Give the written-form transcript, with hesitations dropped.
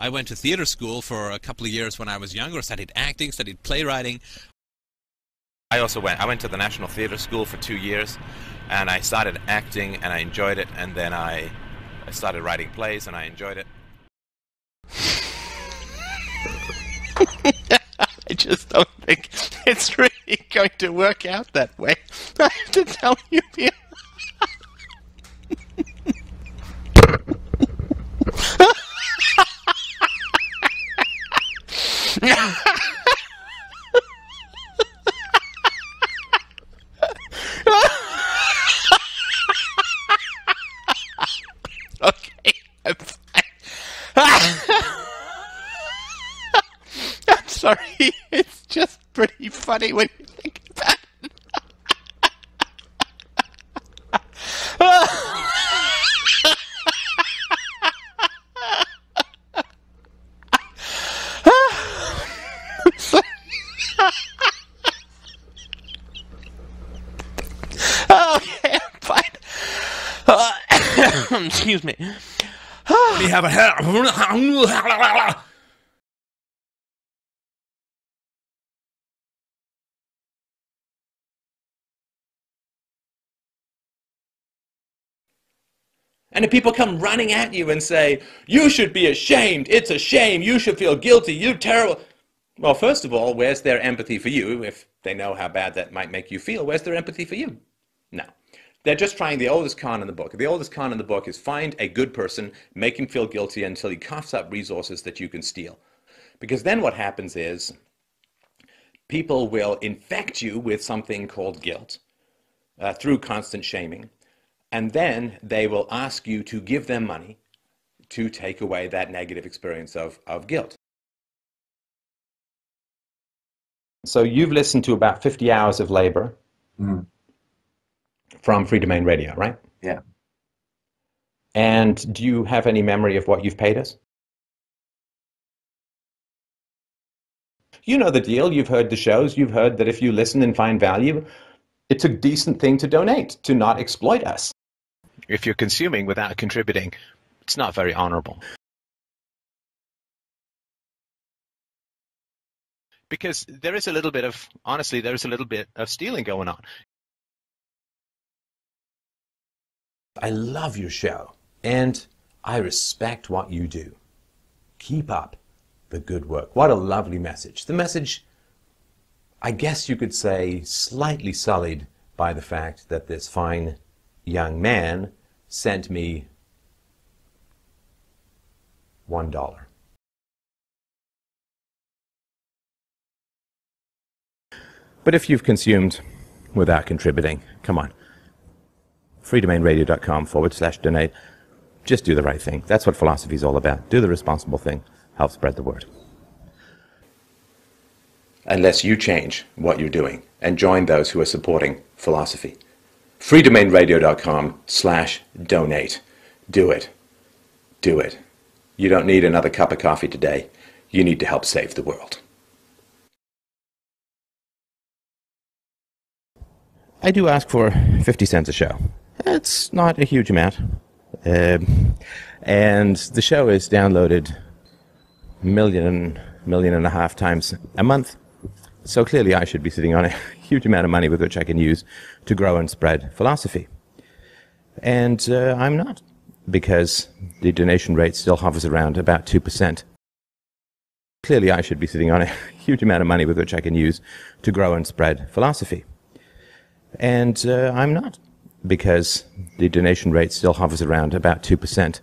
I went to theater school for a couple of years when I was younger, studied acting, studied playwriting. I went to the National Theatre School for 2 years, and I started acting, and I enjoyed it, and then I started writing plays, and I enjoyed it. I just don't think it's really going to work out that way. I have to tell you, Pierre. Okay, I'm fine. I'm sorry, it's just pretty funny when you think about it. I'm sorry. Okay, I'm fine. Excuse me. We have a... And if people come running at you and say, you should be ashamed, it's a shame, you should feel guilty, you're terrible. Well, first of all, where's their empathy for you? If they know how bad that might make you feel, where's their empathy for you? No. They're just trying the oldest con in the book. The oldest con in the book is find a good person, make him feel guilty until he coughs up resources that you can steal. Because then what happens is people will infect you with something called guilt through constant shaming. And then they will ask you to give them money to take away that negative experience of guilt. So you've listened to about 50 hours of labor from Freedomain Radio, right? Yeah. And do you have any memory of what you've paid us? You know the deal. You've heard the shows. You've heard that if you listen and find value, it's a decent thing to donate, to not exploit us. If you're consuming without contributing, it's not very honorable. Because there is a little bit of, honestly, there is a little bit of stealing going on. I love your show, and I respect what you do. Keep up the good work. What a lovely message. The message, I guess you could say, slightly sullied by the fact that this fine young man sent me $1. But if you've consumed without contributing, come on. freedomainradio.com/donate. Just do the right thing. That's what philosophy is all about. Do the responsible thing. Help spread the word. Unless you change what you're doing and join those who are supporting philosophy. freedomainradio.com/donate. Do it. Do it. You don't need another cup of coffee today. You need to help save the world. I do ask for 50 cents a show. It's not a huge amount. And the show is downloaded million and a half times a month. So clearly I should be sitting on a huge amount of money with which I can use to grow and spread philosophy. And I'm not, because the donation rate still hovers around about 2%. Clearly I should be sitting on a huge amount of money with which I can use to grow and spread philosophy. And I'm not, because the donation rate still hovers around about 2%.